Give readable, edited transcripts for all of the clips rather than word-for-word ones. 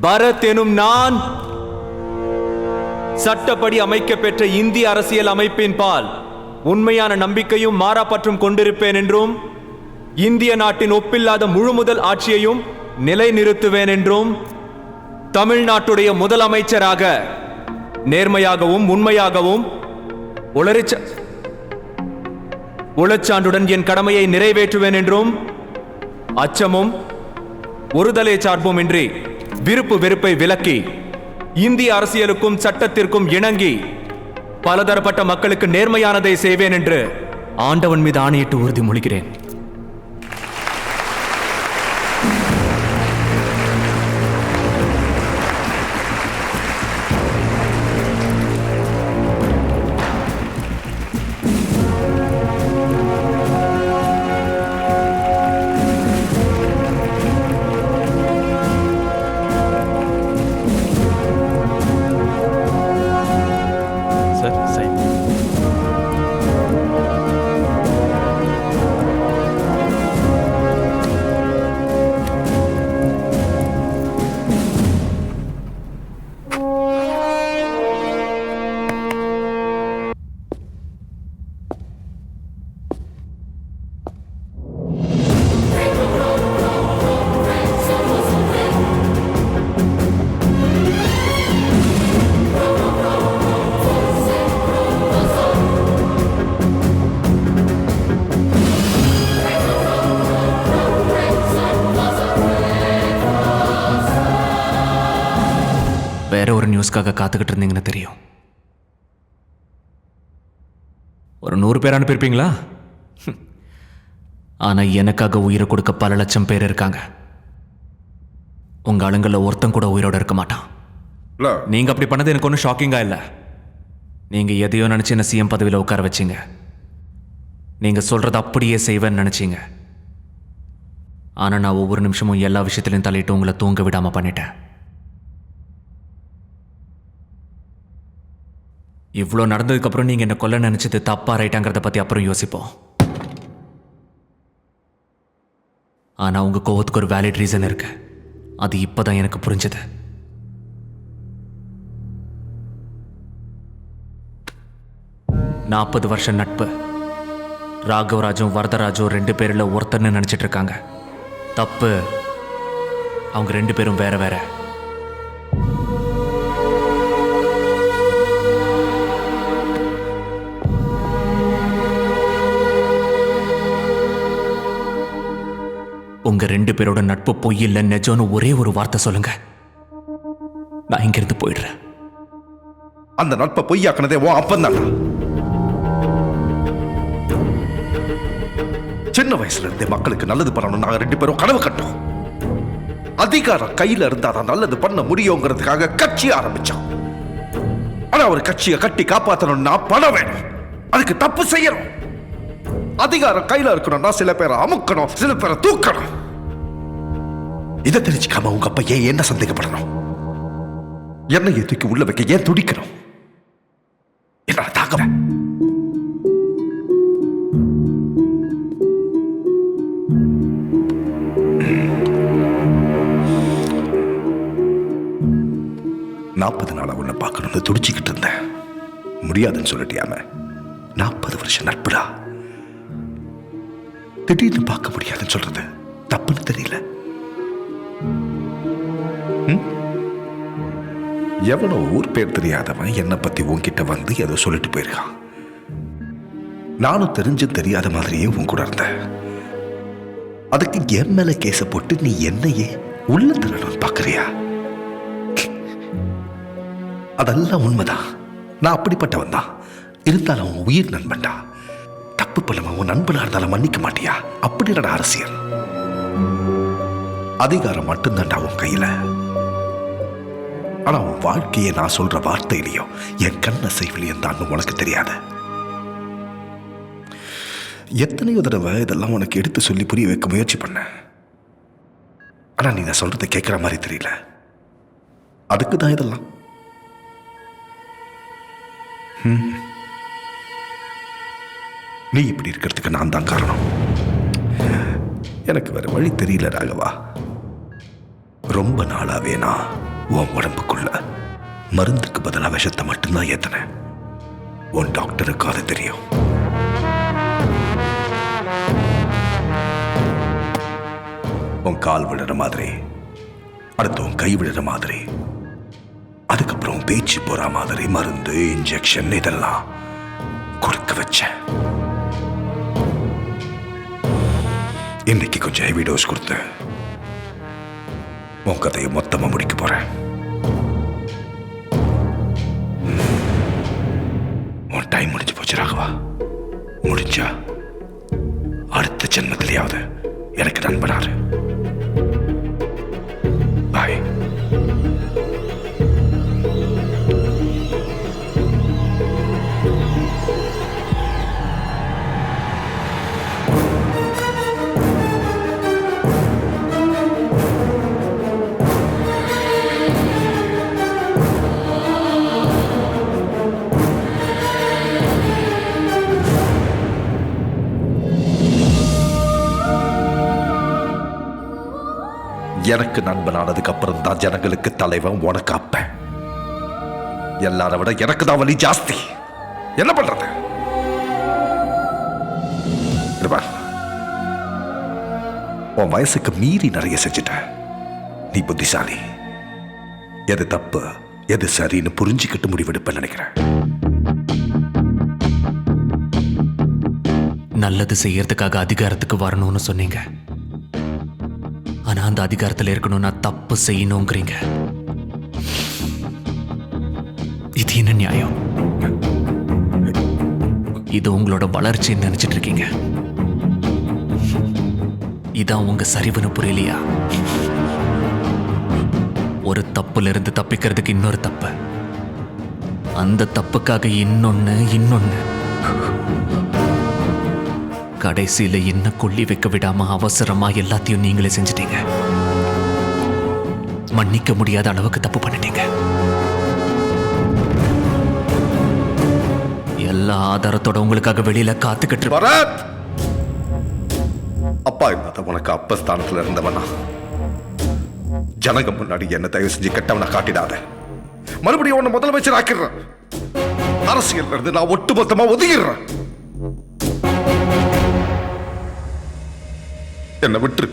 பரத் எனும் நான் சட்டப்படி அமைக்கப்பெற்ற இந்திய அரசியல் அமைப்பின் பால் உண்மையான நம்பிக்கையும் மாறாப்பற்றும் கொண்டிருப்பேன் என்றும் இந்திய நாட்டின் ஒப்பில்லாத முழுமுதல் ஆட்சியையும் நிலைநிறுத்துவேன் என்றும் தமிழ்நாட்டுடைய முதலமைச்சராக நேர்மையாகவும் உண்மையாகவும் உளச்சான்றுடன் என் கடமையை நிறைவேற்றுவேன் என்றும் அச்சமும் ஒருதலை சார்பும் இன்றி விருப்பு வெறுப்பை விலக்கி இந்திய அரசியலுக்கும் சட்டத்திற்கும் இணங்கி பலதரப்பட்ட மக்களுக்கு நேர்மையானதை செய்வேன் என்று ஆண்டவன் மீது ஆணையிட்டு உறுதிமொழிகிறேன். வேற ஒரு நியூஸ்க்காக காத்துக்கிட்டு இருந்தீங்கன்னு தெரியும். ஒரு 100 பேர் அனுப்பியிருப்பீங்களா? ஆனா எனக்காக உயிரை கொடுக்க பல லட்சம் பேர் இருக்காங்க. உங்க ஆளுங்கள ஒருத்தன் கூட உயிரோட இருக்க மாட்டான். நீங்க அப்படி பண்ணது எனக்கு ஒன்றும் ஷாக்கிங்கா இல்லை. நீங்க எதையோ நினைச்சு என்ன சிஎம் பதவியில் உட்கார வச்சிங்க. நீங்க சொல்றது அப்படியே செய்வேன்னு நினைச்சீங்க. ஆனா நான் ஒவ்வொரு நிமிஷமும் எல்லா விஷயத்திலையும் தலையிட்டு உங்களை தூங்க விடாம பண்ணிட்டேன். இவ்வளோ நடந்ததுக்கப்புறம் நீங்கள் என்ன கொல்ல நினச்சது தப்பா ரைட்டாங்கிறத பற்றி அப்புறம் யோசிப்போம். ஆனால் உங்கள் கோவத்துக்கு ஒரு வேலிட் ரீசன் இருக்கு. அது இப்போதான் எனக்கு புரிஞ்சது. நாற்பது வருஷம் நட்பு. ராகவராஜும் வரதராஜும் 2 பேரில் ஒருத்தர்னு நினச்சிட்டு இருக்காங்க. தப்பு. அவங்க 2 பேரும் வேற வேற. உங்க 2 பேரோட நட்பு பொய் இல்ல நெஜம்னு ஒரே ஒரு வார்த்தை சொல்லுங்க, நான் இங்கிருந்து போயிடுறேன். அந்த நட்பை பொய்யாக்குனதே உன் அப்பந்தான். சின்ன வயசுல இருந்தே மக்களுக்கு நல்லது பண்ணணும் நாங்க 2 பேரும் கனவு கட்டோம். அதிகாரம் கையில இருந்தாதான் நல்லது பண்ண முடியுங்கிறதுக்காக கட்சி ஆரம்பிச்சோம். ஆனா ஒரு கட்சியை கட்டி காப்பாற்றணும்னா பணம் வேணும். அதுக்கு தப்பு செய்யணும். அதிகாரம் கையில இருக்கணும்னா சில பேரை அமுக்கணும், சில பேரை தூக்கணும். இதை தெரிஞ்சுக்காம உங்க அப்பா ஏன் என்ன சந்தேகப்படணும்? என்னையை தூக்கி உள்ள வைக்க ஏன் துடிக்கணும்? என்னால தாங்கல. நாற்பது நாளா உன்னை பார்க்கணும்னு துடிச்சுக்கிட்டு இருந்தேன். முடியாதுன்னு சொல்லிட்டியாம. 40 வருஷம் நட்புடா. திடீர்னு பார்க்க முடியாதுன்னு சொல்றது தப்புன்னு தெரியல. எவனோ ஊர் பேர் தெரியாதவன் என்னை பத்தி உன்கிட்ட வந்து ஏதோ சொல்லிட்டு போயிருக்கான். நானும் தெரிஞ்சும் தெரியாத மாதிரியே உன் கூட இருந்தேன். அதுக்கு என் மேல கேச போட்டு நீ என்னையே உள்ள தரணும்னு பாக்குறியா? அதெல்லாம் உண்மைதான். நான் அப்படிப்பட்டவன் தான். இருந்தாலும் அவன் உயிர் நண்பன்டா. தப்பு பண்ணவன் உன் நண்பனா இருந்தாலும் மன்னிக்க மாட்டியா? அப்படி என்னடா அரசியல்? அதிகாரம் மட்டும்தான்டா உன் கையில. ஆனா உன் வாழ்க்கையை நான் சொல்ற வார்த்தையிலையோ என் கண்ண செய்விலையும் தான் உனக்கு தெரியாது. எத்தனையோ தடவை இதெல்லாம் உனக்கு எடுத்து சொல்லி புரிய வைக்க முயற்சி பண்ண. ஆனா நீ நான் சொல்றதை கேட்கிற மாதிரி தெரியல. அதுக்கு தான் இதெல்லாம். நீ இப்படி இருக்கிறதுக்கு நான் தான் காரணம். எனக்கு வேற வழி தெரியல ராகவா. ரொம்ப நாளாவே நான் உன் உடம்புக்குள்ள மருந்துக்கு பதிலாக விஷத்தை மட்டும்தான் ஏத்தன. உன் டாக்டருக்கு அது தெரியும். உன் கால் விடுற மாதிரி, அடுத்து உன் கை விடுற மாதிரி, அதுக்கப்புறம் பேச்சு போற மாதிரி மருந்து, இன்ஜெக்ஷன் இதெல்லாம் கொடுக்க வச்சேன். இன்னைக்கு கொஞ்சம் ஹெவி டோஸ் கொடுத்து உன் கதையை மொத்தமா முடிக்க போறேன். உன் டைம் முடிஞ்சு போச்சு ராகவா. முடிஞ்சா அடுத்த ஜென்மத்திலேயாவது எனக்கு நண்பனாரு. பாய். எனக்கு நண்பனானதுக்கு அப்புறம் தான் ஜனங்களுக்கு தலைவன், உனக்கு அப்பன். எல்லாரை விட எனக்கு தான் வலி ஜாஸ்தி. என்ன பண்றது? உன் வயசுக்கு மீறி நிறைய செஞ்சுட்ட. நீ புத்திசாலி. எது தப்பு எது சரின்னு புரிஞ்சுக்கிட்டு முடிவெடுப்பேன்னு நினைக்கிறேன். நல்லது செய்யறதுக்காக அதிகாரத்துக்கு வரணும்னு சொன்னீங்க. ஆனா அந்த அதிகாரத்தில் இருக்கணும்னா தப்பு செய்யணுங்கிறீங்க. இது என்ன நியாயம்? இது உங்களோட வளர்ச்சின்னு நினைச்சிட்டு இருக்கீங்க. இதான் உங்க சரிவுன்னு புரியலையா? ஒரு தப்புல இருந்து தப்பிக்கிறதுக்கு இன்னொரு தப்பு, அந்த தப்புக்காக இன்னொன்னு கடைசியில என்ன கொல்லி வைக்க விடாம அவசரமா எல்லாத்தையும் நீங்களே செஞ்சிட்டீங்க. மன்னிக்க முடியாத அளவுக்கு தப்பு பண்ணிட்டீங்க. எல்லா ஆதாரத்தோட உங்களுக்காக வெளியில காத்துக்கிட்டு பரத், அப்பா இல்லாத உனக்கு அப்ப ஸ்தானத்துல இருந்தவனா ஜனங்க முன்னாடி என்ன தயவு செஞ்சு கெட்டவனை காட்டிடாத. மறுபடியும் உன்னை முதலமைச்சர் ஆக்கிடுறேன். அரசியல் இருந்து நான் ஒட்டுமொத்தமா ஒதுங்கிடுறேன். என்ன விட்டுரு.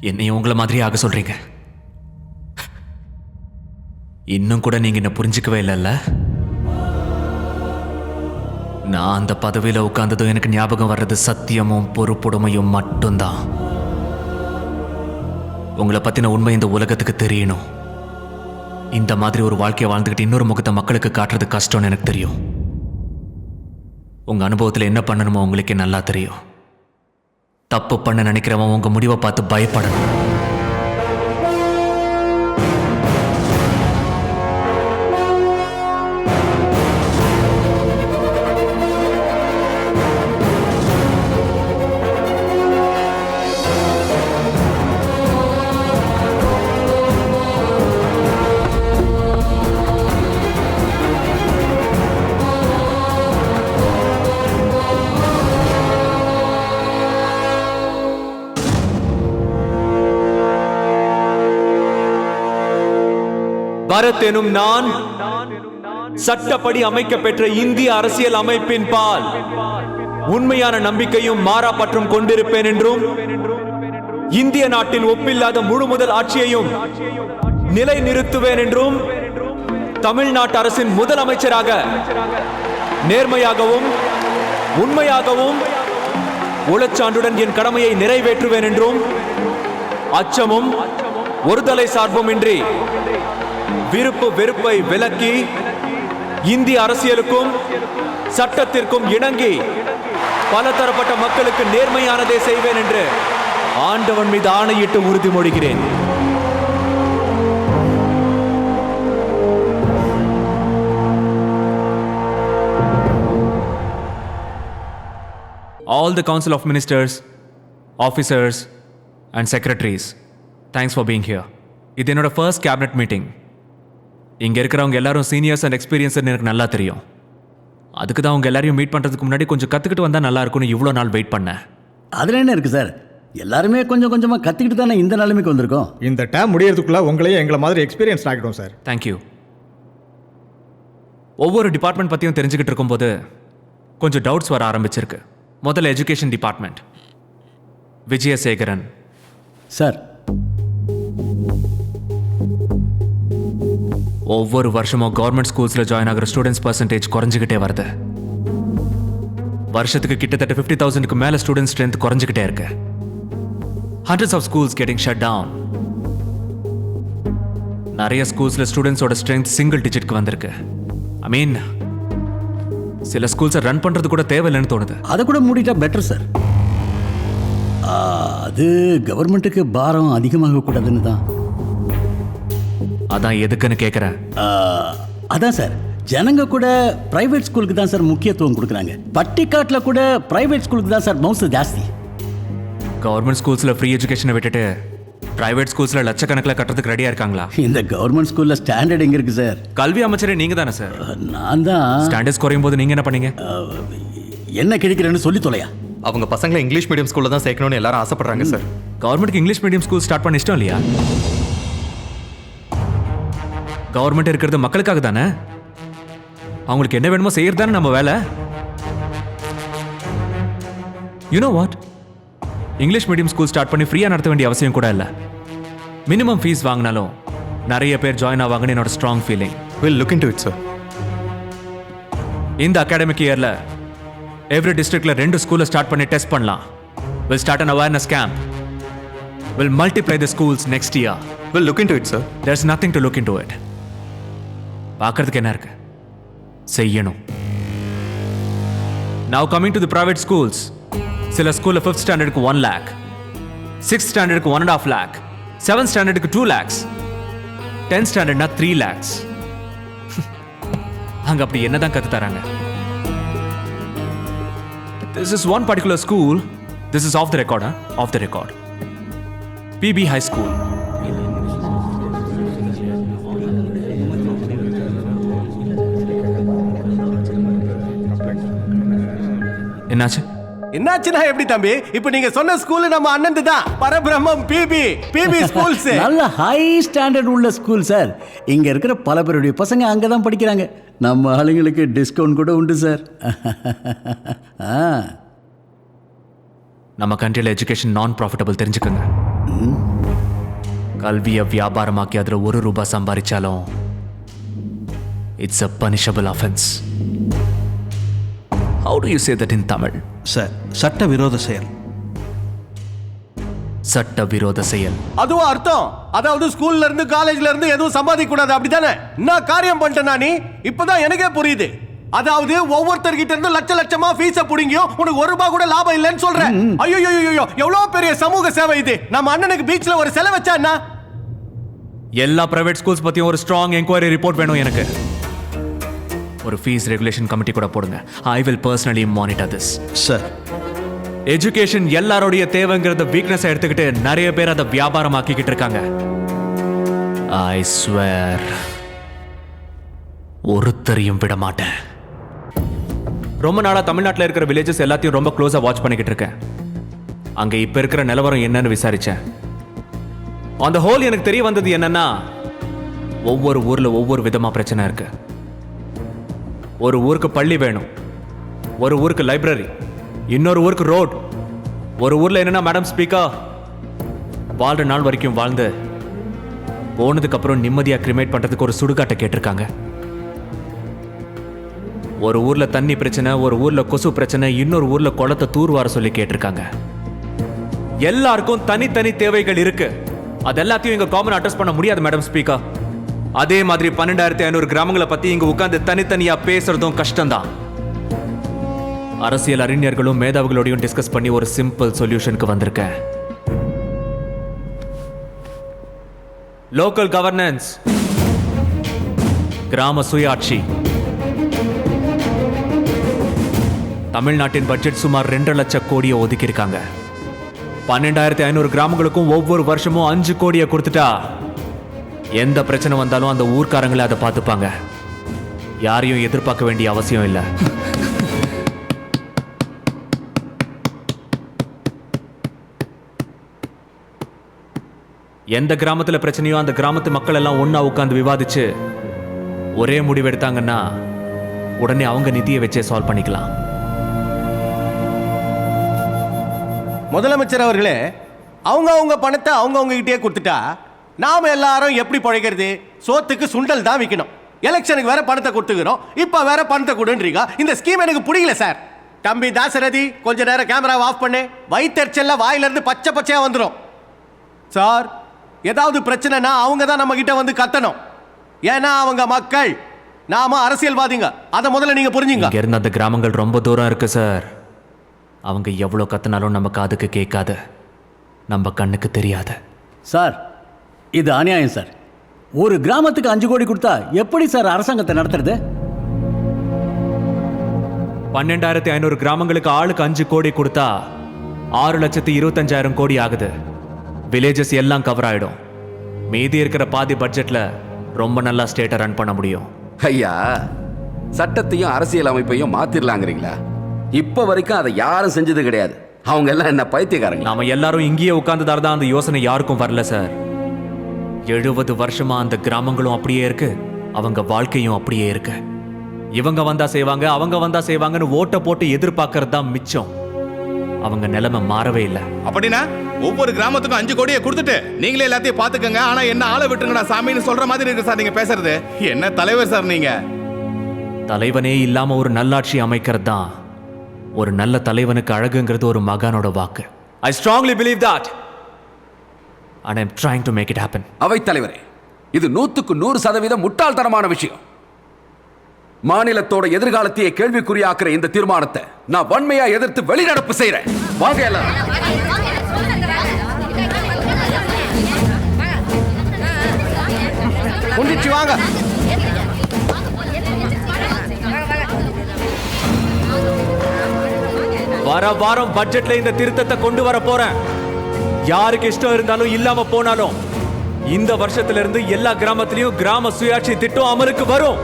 என்னையும் உங்களை மாதிரி ஆக சொல்றீங்க. இன்னும் கூட நீங்க என்ன புரிஞ்சுக்கவே இல்லைல்ல? நான் அந்த பதவியில உட்கார்ந்ததும் எனக்கு ஞாபகம் வர்றது சத்தியமும் பொறுப்புடைமையும் மட்டும்தான். உங்களை பத்தின உண்மை இந்த உலகத்துக்கு தெரியணும். இந்த மாதிரி ஒரு வாழ்க்கையை வாழ்ந்துக்கிட்டு இன்னொரு முகத்தை மக்களுக்கு காட்டுறது கஷ்டம்னு எனக்கு தெரியும். உங்க அனுபவத்தில் என்ன பண்ணணுமோ உங்களுக்கே நல்லா தெரியும். தப்பு பண்ண நினைக்கிறவன் உங்க முடிவை பார்த்து பயப்படணும். பாரத் எனும் நான் சட்டப்படி அமைக்கப்பெற்ற இந்திய அரசியல் அமைப்பின் பால் உண்மையான நம்பிக்கையும் மாறாப்பற்றும் கொண்டிருப்பேன் என்றும், இந்திய நாட்டின் ஒப்பில்லாத முழுமுதல் ஆட்சியையும் நிலை நிறுத்துவேன் என்றும், தமிழ்நாட்டு அரசின் முதலமைச்சராக நேர்மையாகவும் உண்மையாகவும் உளச்சான்றுடன் என் கடமையை நிறைவேற்றுவேன் என்றும், அச்சமும் ஒருதலை சார்பும் இன்றி விருப்பு வெறுப்பை விலக்கி இந்திய அரசியலுக்கும் சட்டத்திற்கும் இணங்கி பலதரப்பட்ட மக்களுக்கு நேர்மையானதை செய்வேன் என்று ஆண்டவன் மீது ஆணையிட்டு உறுதிமொழிகிறேன். All the Council of Ministers, officers and secretaries, thanks for being here. இது என்னோட ஃபர்ஸ்ட் கேபினட் மீட்டிங். இங்க இருக்கிறவங்க எல்லாரும் சீனியர்ஸ் அண்ட் எக்ஸ்பீரியன்ஸ் எனக்கு நல்லா தெரியும். அதுக்கு தான் அவங்க எல்லாரையும் மீட் பண்றதுக்கு முன்னாடி கொஞ்சம் கத்துக்கிட்டு வந்தா நல்லா இருக்கும்னு இவ்வளோ நாள் வெயிட் பண்ணேன். அதில் என்ன இருக்குது சார்? எல்லாருமே கொஞ்சம் கொஞ்சமாக கற்றுக்கிட்டு தானே இந்த நிலைமைக்கு வந்திருக்கோம். இந்த டேம் முடியறதுக்குள்ள உங்களையே எங்களை மாதிரி எக்ஸ்பீரியன்ஸ் ஆகிடும் சார். தேங்க்யூ. ஒவ்வொரு டிபார்ட்மெண்ட் பற்றியும் தெரிஞ்சுக்கிட்டு இருக்கும்போது கொஞ்சம் டவுட்ஸ் வர ஆரம்பிச்சிருக்கு. முதல்ல எஜுகேஷன் டிபார்ட்மெண்ட். விஜயசேகரன் சார், ஒவ்வொரு வருஷமும் கவர்மெண்ட் ஸ்கூல்ஸில் ஜாயின் ஆகிற ஸ்டூடெண்ட்ஸ் பர்சன்டேஜ் குறைஞ்சிக்கிட்டே வருது. வருஷத்துக்கு கிட்டத்தட்ட 50,000க்கு மேலே ஸ்டூடெண்ட் ஸ்ட்ரென்த் குறைஞ்சிக்கிட்டே இருக்கு. Hundreds of schools getting shut down. நிறைய ஸ்கூல்ஸில் ஸ்டூடெண்ட்ஸோட ஸ்ட்ரென்த் சிங்கிள் டிஜிட்க்கு வந்திருக்கு. ஐ மீன், சில ஸ்கூல்ஸை ரன் பண்ணுறது கூட தேவையில்லைன்னு தோணுது. அதை கூட மூடிட்டா பெட்டர் சார். அது கவர்மெண்ட்டுக்கு பாரம் அதிகமாக கூடாதுன்னு தான். அதான் எதுக்குன்னு கேட்குறேன். அதான் சார், ஜனங்க கூட பிரைவேட் ஸ்கூலுக்கு தான் சார் முக்கியத்துவம் கொடுக்குறாங்க. பட்டிக்காட்டில் கூட பிரைவேட் ஸ்கூலுக்கு தான் சார் மவுசு ஜாஸ்தி. கவர்மெண்ட் ஸ்கூல்ஸில் ஃப்ரீ எஜுகேஷனை விட்டுட்டு பிரைவேட் ஸ்கூல்ஸில் லட்சக்கணக்கில் கட்டுறதுக்கு ரெடியாக இருக்காங்களா? இந்த கவர்மெண்ட் ஸ்கூலில் ஸ்டாண்டர்ட் எங்கே இருக்குது சார்? கல்வி அமைச்சரே நீங்கள் தானே சார்? நான் தான். ஸ்டாண்டர்ட்ஸ் குறையும் போது நீங்கள் என்ன பண்ணீங்க? என்ன கிடைக்கிறேன்னு சொல்லி தொலையா. அவங்க பசங்களை இங்கிலீஷ் மீடியம் ஸ்கூல்ல தான் சேர்க்கணும்னு எல்லாரும் ஆசைப்படுறாங்க சார். கவர்மெண்ட்டுக்கு இங்கிலீஷ் மீடியம் ஸ்கூல் ஸ்டார்ட் பண்ண இஷ்டம் இல்லையா? கவர்மெண்ட் இருக்கிறது மக்களுக்காக தானே. அவங்களுக்கு என்ன வேணுமோ செய்யறது தானே நம்ம வேலை. You know what, English medium school start பண்ணி ஃப்ரீயாக நடத்த வேண்டிய அவசியம் கூட இல்லை. மினிமம் ஃபீஸ் வாங்கினாலும் நிறைய பேர் ஜாயின் ஆவாங்கன்னு என்னோட strong feeling. Will look into it sir. இந்த அகாடமிக் இயரில் எவ்ரி டிஸ்ட்ரிக்ட்ல 2 ஸ்கூலை ஸ்டார்ட் பண்ணி டெஸ்ட் பண்ணலாம். Will start an awareness camp. Will multiply the schools next year. Will look into it sir. There's nothing to look into it. பார்க்கறதுக்கு என்ன இருக்கு, செய்யணும். Now coming to the private schools. சில ஸ்கூலில் 5th ஸ்டாண்டர்டுக்கு 1 lakh, 6th ஸ்டாண்டர்டுக்கு 1.5 lakh, 7th ஸ்டாண்டர்டுக்கு 2 lakhs, 10th ஸ்டாண்டர்ட்னா 3 lakhs. அங்க அப்படி என்னதான் கத்து தராங்க? This is one particular school. This is off the record, huh? Off the record. PB High School. என்னாச்சு? என்னாச்சுன்னா எப்படி தம்பி? இப்போ நீங்க சொன்ன ஸ்கூல் நம்ம அண்ணன் தான், பரபிரம்மம் பிபி ஸ்கூல்ஸ். நல்ல ஹை ஸ்டாண்டர்ட் உள்ள ஸ்கூல் சார். இங்க இருக்கிற பல பேருடைய பசங்க அங்க தான் படிக்கிறாங்க. நம்ம ஆளுங்களுக்கு டிஸ்கவுண்ட் கூட உண்டு சார். நம்ம கண்ட்ரியில் எஜுகேஷன் நான் ப்ராஃபிட்டபிள் தெரிஞ்சுக்கோங்க. கல்வியை வியாபாரமாக்கி அதில் ₹1 சம்பாதிச்சாலும் it's a punishable offence. How do you say that in Tamil? Sir, சட்டவிரோத செயல். சட்டவிரோத செயல். அதுவும் அர்த்தம், அதாவது ஸ்கூல்ல இருந்து காலேஜ்ல இருந்து எதுவும் சம்பாதிக்க கூடாது, அப்படிதானே? நான் காரியம் பண்ணிட்டேனா நீ? இப்பதான் எனக்கே புரியுது. அதாவது ஒவ்வொருத்தர்கிட்ட இருந்து லட்சமா ஃபீஸ புடிங்கியும் உனக்கு ₹1 கூட லாபம் இல்லைன்னு சொல்றேன். ஐயோ எவ்வளவு பெரிய சமூக சேவை இது. நம்ம அண்ணனுக்கு பீச்ல ஒரு செலவு வச்சா என்ன? எல்லா பிரைவேட் ஸ்கூல்ஸ் பத்தியும் ஒரு ஸ்ட்ராங் என்கொயரி ரிப்போர்ட் வேணும் எனக்கு. ஒரு ஃபீஸ் ரெகுலேஷன் கமிட்டி கூட போடுங்க. I will personally monitor this. Sir, education எல்லாரோடைய தேவைங்கிறத வீக்னஸ் எடுத்துக்கிட்டு நிறைய பேர் அதை வியாபாரமாக்கிக்கிட்டு இருக்காங்க. ஐ ஸ்வேர் ஒருத்தரையும் விட மாட்டேன். ரொம்ப நாளா தமிழ்நாட்டில் இருக்கிற வில்லேஜஸ் எல்லாத்தையும் ரொம்ப க்ளோஸா வாட்ச் பண்ணிக்கிட்டு இருக்கேன். அங்க இப்ப இருக்கிற நிலவரம் என்னன்னு விசாரிச்சேன். ஆன் த ஹோல் எனக்கு தெரிய வந்தது என்னன்னா, ஒவ்வொரு ஊர்ல ஒவ்வொரு விதமா பிரச்சனை இருக்கு. ஒரு ஊருக்கு பள்ளி வேணும், ஒரு ஊருக்கு லைப்ரரி, இன்னொரு ஊருக்கு ரோட், ஒரு ஊர்ல என்னன்னா மேடம் ஸ்பீக்கர் வாழ்ற நாள் வரைக்கும் வாழ்ந்து போனதுக்கு அப்புறம் நிம்மதியா கிரிமேட் பண்றதுக்கு ஒரு சுடுகாட்டை கேட்டிருக்காங்க. ஒரு ஊர்ல தண்ணி பிரச்சனை, ஒரு ஊர்ல கொசு பிரச்சனை, இன்னொரு ஊர்ல குளத்தை தூர்வார சொல்லி கேட்டிருக்காங்க. எல்லாருக்கும் தனித்தனி தேவைகள் இருக்கு. அது எல்லாத்தையும் இங்க காமன் அட்ரஸ் பண்ண முடியாது மேடம் ஸ்பீக்கர். அதே மாதிரி 12,500 கிராமங்களை பத்தி இங்க உட்கார்ந்து தனித்தனியா பேசுறதும் கஷ்டம்தான். அரசியல் அறிஞர்களும் மேதாவிகளோடையும் டிஸ்கஸ் பண்ணி ஒரு சிம்பிள் சொல்யூஷனுக்கு வந்திருக்கேன். லோக்கல் கவர்னன்ஸ், கிராம சுயாட்சி. தமிழ்நாட்டின் பட்ஜெட் சுமார் 2 லட்சம் கோடியை ஒதுக்கி இருக்காங்க. 12,500 கிராமங்களுக்கும் ஒவ்வொரு வருஷமும் 5 கோடியை கொடுத்துட்டா எந்த பிரச்சனை வந்தாலும் அந்த ஊர்க்காரங்களே அதை பார்த்துப்பாங்க. யாரையும் எதிர்பார்க்க வேண்டிய அவசியம் இல்லை. எந்த கிராமத்துல பிரச்சனையோ அந்த கிராமத்து மக்கள் எல்லாம் ஒண்ணா உட்கார்ந்து விவாதிச்சு ஒரே முடிவு எடுத்தாங்கன்னா உடனே அவங்க நிதியை வச்சே சால்வ் பண்ணிக்கலாம். முதலமைச்சர் அவர்களே, அவங்க பணத்தை அவங்க கிட்டே கொடுத்துட்டா நாம எல்லாரும் எப்படி பழைக்கிறது? சோத்துக்கு சுண்டல் தான் விற்கணும். எலெக்ஷனுக்கு வேற பணத்தை கொடுத்துக்கிறோம், இப்ப வேற பணத்தை கொடுன்றீங்க. இந்த ஸ்கீம் எனக்கு பிடிக்கல சார். தம்பி தாசரதி, கொஞ்ச நேரம் கேமராவை ஆஃப் பண்ணு. வயிற்றுச்சல்ல வாயிலிருந்து பச்சை பச்சையா வந்துடும். சார், ஏதாவது பிரச்சனைனா அவங்க தான் நம்ம கிட்ட வந்து கத்தணும். ஏன்னா அவங்க மக்கள், நாம அரசியல்வாதிங்க. அதை முதல்ல நீங்க புரிஞ்சுங்க. இங்க இருந்து அந்த கிராமங்கள் ரொம்ப தூரம் இருக்கு சார். அவங்க எவ்வளவு கத்தினாலும் நம்ம காதுக்கு கேட்காது, நம்ம கண்ணுக்கு தெரியாது. சார், இது அநியாயம் சார். ஒரு கிராமத்துக்கு 5 கோடி கொடுத்தா எப்படி சார் அரசாங்கத்தை நடத்துறது? 12,500 கிராமங்களுக்கு ஆளுக்கு 5 கோடி கொடுத்தா 6,25,000 கோடி ஆகுது. வில்லேஜஸ் எல்லாம் கவர் ஆயிடும். மீதி இருக்கிற பாதி பட்ஜெட்ல ரொம்ப நல்லா ஸ்டேட்டை ரன் பண்ண முடியும். ஐயா, சட்டத்தையும் அரசியல் அமைப்பையும் மாத்திரலாங்கிறீங்களா? இப்ப வரைக்கும் அதை யாரும் செஞ்சது கிடையாது. அவங்க எல்லாம் என்ன பைத்தியக்காரங்க? நாம எல்லாரும் இங்கேயே உட்கார்ந்துதால தான் அந்த யோசனை யாருக்கும் வரல சார். 70 வருஷமா அந்த கிராமங்களும் அப்படியே இருக்கு, அவங்க வாழ்க்கையும் அப்படியே இருக்கு. இவங்க வந்தா செய்வாங்க, அவங்க வந்தா செய்வாங்கன்னு ஓட்ட போட்டு எதிர்பார்க்கறது தான் மிச்சம். அவங்க நிலைமை மாறவே இல்லை. அப்படின்னா ஒவ்வொரு கிராமத்துக்கும் 5 கோடியை கொடுத்துட்டு நீங்களே எல்லாத்தையும் பாத்துக்கங்க, ஆனா என்ன ஆளை விட்டுருங்கடா சாமின்னு சொல்ற மாதிரி இருக்கு சார் நீங்க பேசுறது. என்ன தலைவர் சார் நீங்க? தலைவனே இல்லாம ஒரு நல்லாட்சி அமைக்கிறது தான் ஒரு நல்ல தலைவனுக்கு அழகுங்கிறது ஒரு மகானோட வாக்கு. I strongly believe that and I'm trying to make it happen. அவை தலைவரே, இது 100க்கு 100% முட்டாள்தனமான விஷயம். மாநிலத்தோட எதிர்காலத்தையே கேள்விக்குறியாக்குற இந்த தீர்மானத்தை நான் வன்மையா எதிர்த்து வெளிநடப்பு செய்யறேன். வாங்க எல்லாரும். குண்டிச்சு வாங்க. வர வாரம் பட்ஜெட்ல இந்த திருத்தத்தை கொண்டு வர போறேன். யாருக்கு இஷ்டம் இருந்தாலும் இல்லாம போனாலும் இந்த வருஷத்துல இருந்து எல்லா கிராமத்திலையும் கிராம சுயாட்சி திட்டம் அமலுக்கு வரும்.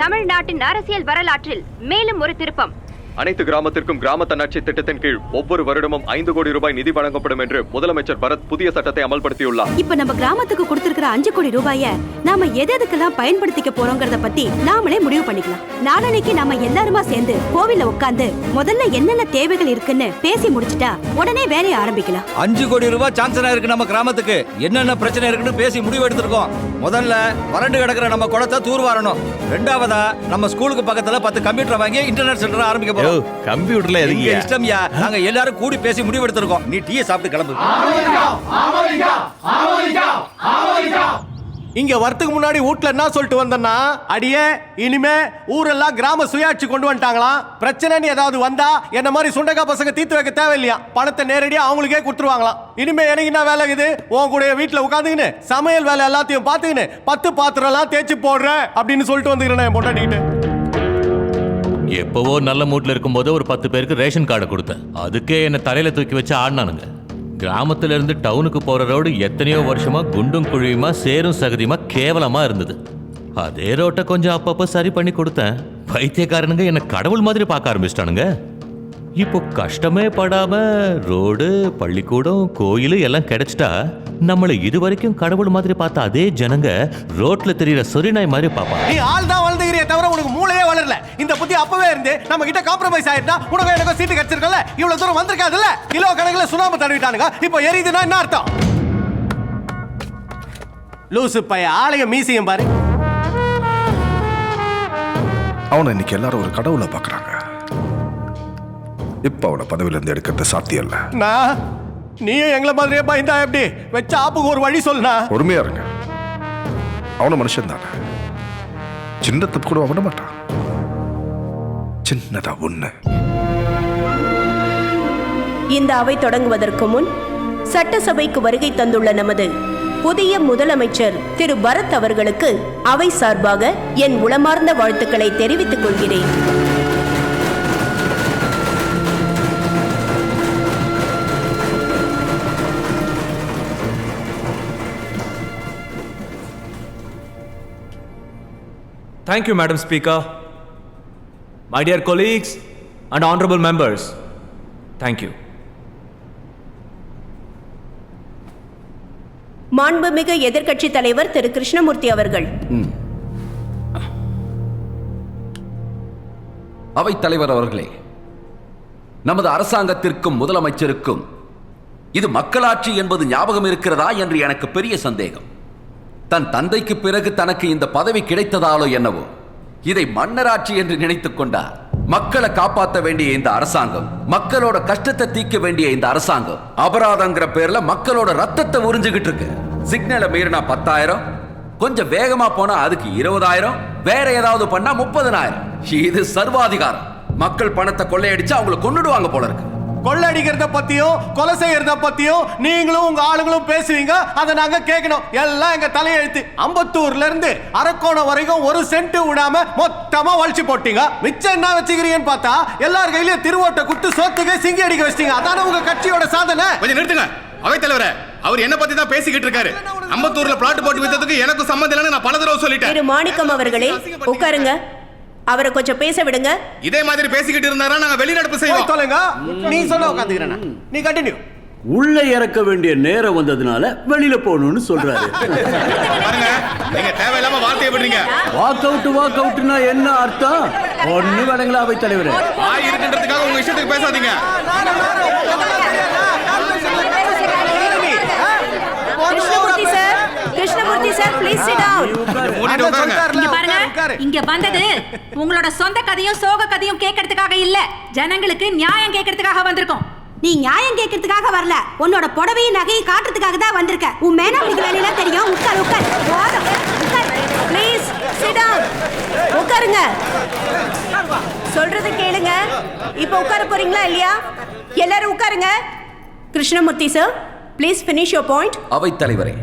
தமிழ்நாட்டின் அரசியல் வரலாற்றில் மேலும் ஒரு திருப்பம். அனைத்து கிராமத்திற்கும் கிராம தன்னாட்சி திட்டத்தின் கீழ் ஒவ்வொரு வருடமும் 5 கோடி ரூபாய் நிதி வழங்கப்படும் என்று முதலமைச்சர் பரத் புதிய சட்டத்தை அமல்படுத்தியுள்ளார். இப்ப நம்ம கிராமத்துக்கு கொடுத்திருக்கிற 5 கோடி ரூபாய நாம எதுக்கெல்லாம் பயன்படுத்திக்க போறோங்கிறத பத்தி நாமளே முடிவு பண்ணிக்கலாம். நாளைக்கு நாம எல்லாருமா சேர்ந்து கோவில்ல உட்கார்ந்து முதல்ல என்னென்ன தேவைகள் இருக்குன்னு பேசி முடிச்சிட்டா உடனே வேலையை ஆரம்பிக்கலாம். 5 கோடி ரூபாய் சான்சனா இருக்கு. நம்ம கிராமத்துக்கு என்னென்ன பிரச்சனை இருக்குன்னு பேசி முடிவு எடுத்திருக்கோம். முதல்ல வறண்டு கிடக்கிற நம்ம குளத்தை தூர்வாரணும். ரெண்டாவதா நம்ம ஸ்கூலுக்கு பக்கத்துல 10 கம்ப்யூட்டர் வாங்கி இன்டர்நெட் சென்டர் ஆரம்பிக்க போறோம். கம்ப்யூட்டர்ல எதுக்கு இஷ்டம்யா, நாங்க எல்லாரும் கூடி பேசி முடிவு எடுத்திருக்கோம். நீ டீயை சாப்பிட்டு கிளம்பு. இங்க வரதுக்கு முன்னாடி வீட்ல என்ன சொல்லிட்டு வந்தேன்னா, அடியே இனிமே ஊரெல்லாம் கிராம சுயாட்சி கொண்டு வந்துட்டாங்களாம். பிரச்சனைன்னு ஏதாவது வந்தா என்ன மாதிரி சுண்டக்கா பசங்க தீர்த்து வைக்க தேவையில்லையா, பணத்தை நேரடியா அவங்களுக்கே கொடுத்துருவாங்களாம். இனிமே எனக்கு என்ன வேலை இருக்குது? உன் கூட வீட்டுல உட்காந்துக்கின்னு சமையல் வேலை எல்லாத்தையும் பார்த்துக்கின்னு 10 பாத்திரம் எல்லாம் தேய்ச்சி போடுறேன் அப்படின்னு சொல்லிட்டு வந்துக்கிறேன் என் பொண்டாட்டிக்கிட்டு. எப்பவோ நல்ல மூட்ல இருக்கும்போது ஒரு 10 பேருக்கு ரேஷன் கார்டு கொடுத்தேன். அதுக்கே என்ன தலையில தூக்கி வச்சு ஆடினானுங்க. கிராமத்துல இருந்து டவுனுக்கு போற ரோடு எத்தனையோ வருஷமா குண்டும் குழியுமா சேரும் சகதியுமா கேவலமா இருந்தது. அதே ரோட்டை கொஞ்சம் அப்பப்போ சரி பண்ணி கொடுத்தேன். பைத்தியக்காரனுங்க என்ன கடவுள் மாதிரி பார்க்க ஆரம்பிச்சிட்டானுங்க. இப்போ கஷ்டமே படாம ரோடு, பள்ளிக்கூடம், கோயில் எல்லாம் கிடைச்சிட்டா நம்மளை இது வரைக்கும் கடவுள் மாதிரி பார்த்த அதே ஜனங்க ரோட்ல தெரியற சொரிநாய் மாதிரி பாப்பாங்க. நீ ஆள் தான் வளர்ந்துக்கிறியே தவிர உனக்கு மூளையே வளரல. இந்த புத்தி அப்பவே இருந்து நம்ம கிட்ட காம்ப்ரமைஸ் ஆயிட்டா உனக்கு எனக்கு சீட்டு கிடைச்சிருக்கல. இவ்வளவு தூரம் வந்திருக்காதுல்ல. கிலோ கணக்குல சுனாம தடவிட்டானுங்க. இப்போ எரியுதுன்னா என்ன அர்த்தம்? லூசு பைய ஆளைய மீசியம் பாரு. அவனை இன்னைக்கு எல்லாரும் ஒரு கடவுளை பார்க்கறாங்க. இப்ப அவனை பதவியில இருந்து எடுக்கிறது சாத்தியம் இல்ல. நான் நீயும் எங்களை மாதிரியே பயந்தா எப்படி? வச்ச ஆப்புக்கு ஒரு வழி சொல்லுனா. பொறுமையா இருங்க. அவன மனுஷன் தானே, சின்ன தப்பு கூட விட மாட்டான். சின்னதா ஒண்ணு. இந்த அவை தொடங்குவதற்கு முன் சட்டசபைக்கு வருகை தந்துள்ள நமது புதிய முதலமைச்சர் திரு பரத் அவர்களுக்கு அவை சார்பாக என் உளமார்ந்த வாழ்த்துக்களை தெரிவித்துக் கொள்கிறேன். Thank you, Madam Speaker. My dear colleagues and honorable members, thank you. மாண்புமிகு எதிர்க்கட்சி தலைவர் திரு கிருஷ்ணமூர்த்தி அவர்கள். அவை தலைவர் அவர்களே, நமது அரசாங்கத்திற்கும் முதலமைச்சருக்கும் இது மக்களாட்சி என்பது ஞாபகம் இருக்கிறதா என்று எனக்கு பெரிய சந்தேகம். தன் தந்தைக்கு பிறகு தனக்கு இந்த பதவி கிடைத்ததாலோ என்னவோ இதை மன்னராட்சி என்று நினைத்துக் கொண்டார். மக்களை காப்பாற்ற வேண்டிய இந்த அரசாங்கம், மக்களோட கஷ்டத்தை தீர்க்க வேண்டிய இந்த அரசாங்கம் அபராதங்கிற பேர்ல மக்களோட ரத்தத்தை உறிஞ்சுகிட்டு இருக்கு. சிக்னலை மீறினா 10,000, கொஞ்சம் வேகமா போனா அதுக்கு 20,000, வேற ஏதாவது பண்ணா 30,000. இது சர்வாதிகாரம். மக்கள் பணத்தை கொள்ளையடிச்சு அவங்களை கொன்னுடுவாங்க போல இருக்கு. கொள்ளடிக்கிறத பத்தியும் கொலை செய்யறத பத்தியும் நீங்களும் உங்க ஆளுங்களும் பேசுவீங்க, அதை நாங்க கேட்கணும். எல்லாம் எங்க தலையெழுத்து. அம்பத்தூர்ல இருந்து அரக்கோணம் வரைக்கும் ஒரு சென்ட் விடாம மொத்தமா வலிச்சு போட்டீங்க. மிச்சம் என்ன வச்சுக்கிறீங்கன்னு பார்த்தா எல்லார் கையிலயும் திருவோட்டை குட்டு சோத்துக்கு சிங்கி அடிக்க வச்சிட்டீங்க. அதான உங்க கட்சியோட சாதனை. கொஞ்சம் நிறுத்துங்க அவை தலைவரே. அவர் என்ன பத்தி தான் பேசிக்கிட்டு இருக்காரு. அம்பத்தூர்ல பிளாட் போட்டு வித்ததுக்கு எனக்கு சம்மந்தம் இல்லைன்னு நான் பல தடவை சொல்லிட்டேன். திரு மாணிக்கம் அவர்களே உட்காருங்க. அவரை கொஞ்சம் பேச விடுங்க. இதே மாதிரி பேசிக்கிட்டு இருந்தாரா நாங்க வெளிநடப்பு செய்வோம். சொல்லுங்க. நீ சொன்ன உட்காந்துக்கிறேன். நீ கண்டினியூ. உள்ள இறக்க வேண்டிய நேரம் வந்ததுனால வெளியில போகணும்னு சொல்றாரு. பாருங்க, நீங்க தேவையில்லாம வார்த்தையை விடுறீங்க. வாக் அவுட்னா என்ன அர்த்தம்? ஒண்ணு வழங்கல அவை தலைவரே. வாய் இருக்குன்றதுக்காக உங்க இஷ்டத்துக்கு பேசாதீங்க. Krishnamurthy sir please sit down. இங்க பாருங்க, இங்க வந்தது உங்களோட சொந்த கதையும் சோக கதையும் கேட்கறதுக்காக இல்ல, ஜனங்களுக்கு நியாயம் கேட்கறதுக்காக வந்திருக்கோம். நீ நியாயம் கேட்கறதுக்காக வரல, உன்னோட புடவையும் நகையை காட்டுறதுக்காக தான் வந்திருக்க. உன் மேனாவுக்கு வேலையெல்லாம் தெரியும். உட்கார் உட்கார் உட்கார். Please sit down. உட்காருங்க. சொல்றது கேளுங்க. இப்போ உட்கார போறீங்களா இல்லையா? எல்லாரும் உட்காருங்க. Krishnamurthy sir please finish your point. அவை தலைவரே,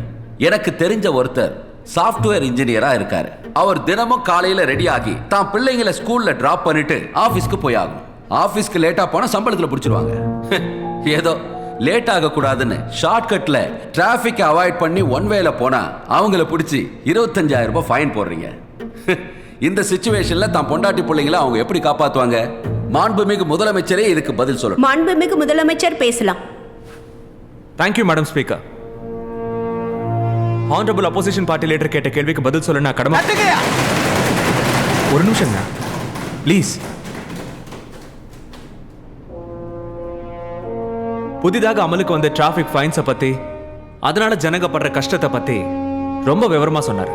எனக்கு தெரிஞ்ச ஒருத்தர் சாஃப்ட்வேர் இன்ஜினியரா இருக்காரு. அவர் தினமும் காலையில ரெடி ஆகி தான் பிள்ளைங்களை ஸ்கூல்ல டிராப் பண்ணிட்டு ஆபீஸ்க்கு போய் ஆகும். ஆபீஸ்க்கு லேட்டா போனா சம்பளத்துல பிடிச்சிருவாங்க. ஏதோ லேட் ஆக கூடாதுன்னு ஷார்ட்கட்ல டிராபிக் அவாய்ட் பண்ணி ஒன் வேல போனா அவங்கள பிடிச்சி 25,000 ரூபாய் ஃபைன் போடுறீங்க. இந்த சிச்சுவேஷன்ல தான் பொண்டாட்டி பிள்ளைங்களை அவங்க எப்படி காப்பாத்துவாங்க? மாண்புமிகு முதலமைச்சரே இதுக்கு பதில் சொல்லணும். மாண்புமிகு முதலமைச்சர் பேசலாம். Thank you madam speaker. Honourable opposition party leader கேட்ட கேள்விக்கு பதில் சொல்ல நான் கடமை. ஒரு நிமிஷம் ப்ளீஸ். புதிதாக அமலுக்கு வந்த டிராபிக் ஃபைன்ஸை பத்தி, அதனால ஜனங்க படுற கஷ்டத்தை பத்தி ரொம்ப விவரமா சொன்னார்.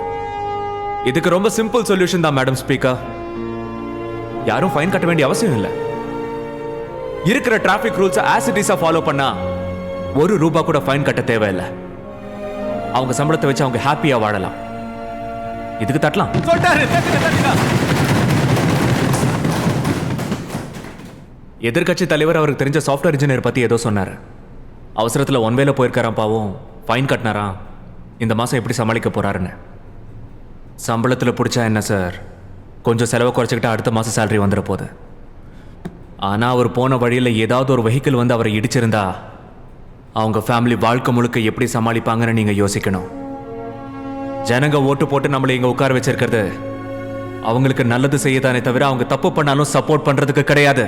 இதுக்கு ரொம்ப சிம்பிள் சொல்யூஷன் தான் மேடம் ஸ்பீக்கர். யாரும் ஃபைன் கட்ட வேண்டிய அவசியம் இல்லை. இருக்கிற traffic rules as it is follow பண்ணா ₹1 கூட ஃபைன் கட்ட தேவையில்லை. அவங்க சம்பளத்தை வச்சு அவங்க ஹாப்பியா வாழலாம். இதுக்கு தட்டலாம். எதிர்கட்சி தலைவர் அவருக்கு தெரிஞ்ச சாஃப்ட்வேர் இன்ஜினியர் பத்தி ஏதோ சொன்னாரு. அவசரத்துல ஒன் வேல போயிருக்காராம், பாவம் ஃபைன் கட்டினாராம். இந்த மாசம் எப்படி சமாளிக்க போறாருன்னு. சம்பளத்துல பிடிச்சா என்ன சார், கொஞ்சம் செலவை குறைச்சிக்கிட்டா அடுத்த மாசம் சேலரி வந்துட போகுது. ஆனா அவர் போன வழியில ஏதாவது ஒரு வெஹிக்கிள் வந்து அவரை இடிச்சிருந்தா அவங்க ஃபேமிலி வாழ்க்கை முழுக்க எப்படி சமாளிப்பாங்கன்னு நீங்க யோசிக்கணும். ஜனங்க ஓட்டு போட்டு நம்மளை இங்க உட்கார வச்சிருக்கிறது அவங்களுக்கு நல்லது செய்யதானே தவிர அவங்க தப்பு பண்ணாலும் சப்போர்ட் பண்றதுக்கு கிடையாது.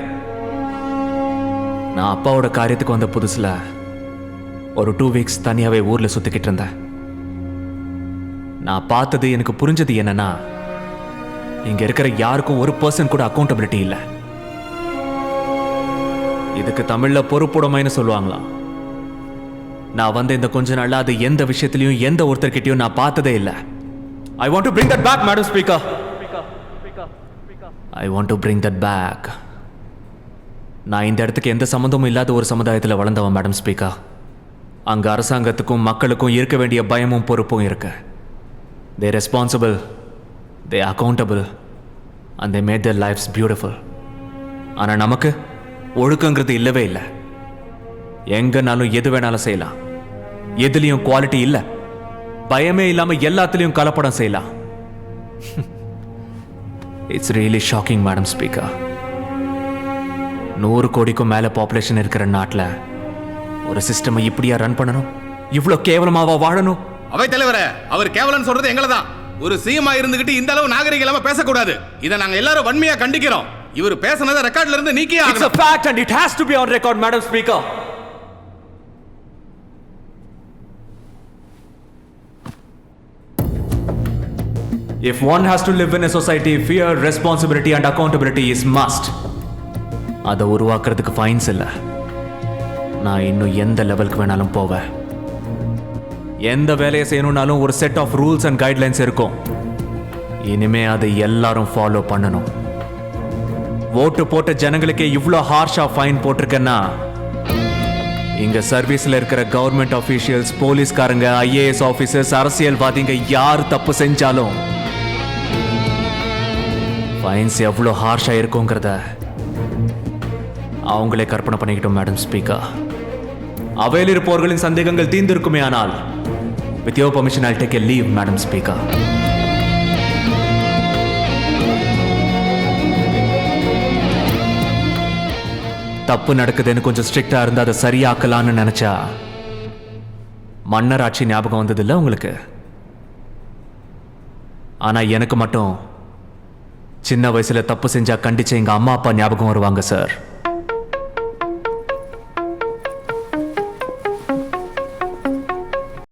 நான் அப்பாவோட காரியத்துக்கு வந்த புதுசுல ஒரு 2 வீக்ஸ் தனியாவே ஊர்ல சுத்திக்கிட்டு இருந்தேன். நான் பார்த்தது, எனக்கு புரிஞ்சது என்னன்னா, இங்க இருக்கிற யாருக்கும் 1% கூட அக்கௌண்டபிலிட்டி இல்லை. இதுக்கு தமிழ்ல பொறுப்புடைமைன்னு சொல்லுவாங்களாம். நான் வந்து இந்த கொஞ்ச நாள்ல அது எந்த விஷயத்திலையும் எந்த ஒருத்தர்கிட்டயும் நான் பார்த்ததே இல்லை. I want to bring that back, Madam Speaker. I want to bring that back. நான் இந்த இடத்துக்கு எந்த சம்பந்தமும் இல்லாத ஒரு சமுதாயத்தில் வளர்ந்தவன் மேடம் ஸ்பீக்கர். அங்க அரசாங்கத்துக்கும் மக்களுக்கும் இருக்க வேண்டிய பயமும் பொறுப்பும் இருக்கு. They responsible, they accountable, and they made their lives beautiful. ஆனா நமக்கு ஒழுக்கங்கிறது இல்லவே இல்லை. எங்கனாலும் எது வேணாலும் செய்யலாம். எதுலயும் குவாலிட்டி இல்லை. பயமே இல்லாம எல்லாத்துலயும் கலப்படம் செய்யலாம். It's really shocking madam speaker. 100 கோடிக்கும் மேல பாப்புலேஷன் இருக்கிற நாட்டில் ஒரு சிஸ்டம் இப்படியா ரன் பண்ணணும்? இவ்வளவு கேவலமாவா வாழணும்? அவை தலைவரே, அவர் கேவலன்னு சொல்றது எங்களை தான். ஒரு சிஎம்ஆ இருந்துகிட்டு இந்த அளவு நாகரிகம் இல்லாம பேசக்கூடாது. இதை நாங்க எல்லாரும் வன்மையா கண்டிக்கிறோம். இவர் பேசினதை ரெக்கார்ட்ல இருந்து நீக்கியே ஆகணும். It's a fact and it has to be on record, Madam Speaker. If one has to live in a society, fear, responsibility and accountability is must. அதை உருவாக்குறதுக்கு ஃபைன்ஸ் இல்லை. நான் இன்னும் எந்த லெவலுக்கு வேணாலும் போவேன். எந்த வேலையை செய்யணும்னாலும் ஒரு set of rules and guidelines இருக்கும். இனிமே அதை எல்லாரும் ஃபாலோ பண்ணணும். ஓட்டு போட்ட ஜனங்களுக்கே இவ்வளோ ஹார்ஷா ஃபைன் போட்டிருக்கேன்னா இங்க சர்வீஸ்ல இருக்கிற கவர்மெண்ட் ஆபீஷியல்ஸ், போலீஸ்காரங்க, ஐஏஎஸ் ஆபீசர்ஸ், அரசியல்வாதிங்க யார் தப்பு செஞ்சாலும் ஃபைன்ஸ் எவ்வளோ ஹார்ஷா இருக்குங்கிறத அவங்களே கற்பனை பண்ணிக்கிட்டோம் மேடம் ஸ்பீக்கர். அவையில் இருப்பவர்களின் சந்தேகங்கள் தீர்ந்திருக்குமே. ஆனால் with your permission I take a leave madam speaker. தப்பு நடக்குதுன்னு கொஞ்சம் ஸ்ட்ரிக்டா இருந்தா அதை சரியாக்கலான்னு நினைச்சா மன்னர் ஆட்சி ஞாபகம் வந்தது இல்லை உங்களுக்கு? ஆனா எனக்கு மட்டும் சின்ன வயசுல தப்பு செஞ்சா கண்டிச்ச எங்க அம்மா அப்பா ஞாபகம் வருவாங்க சார்.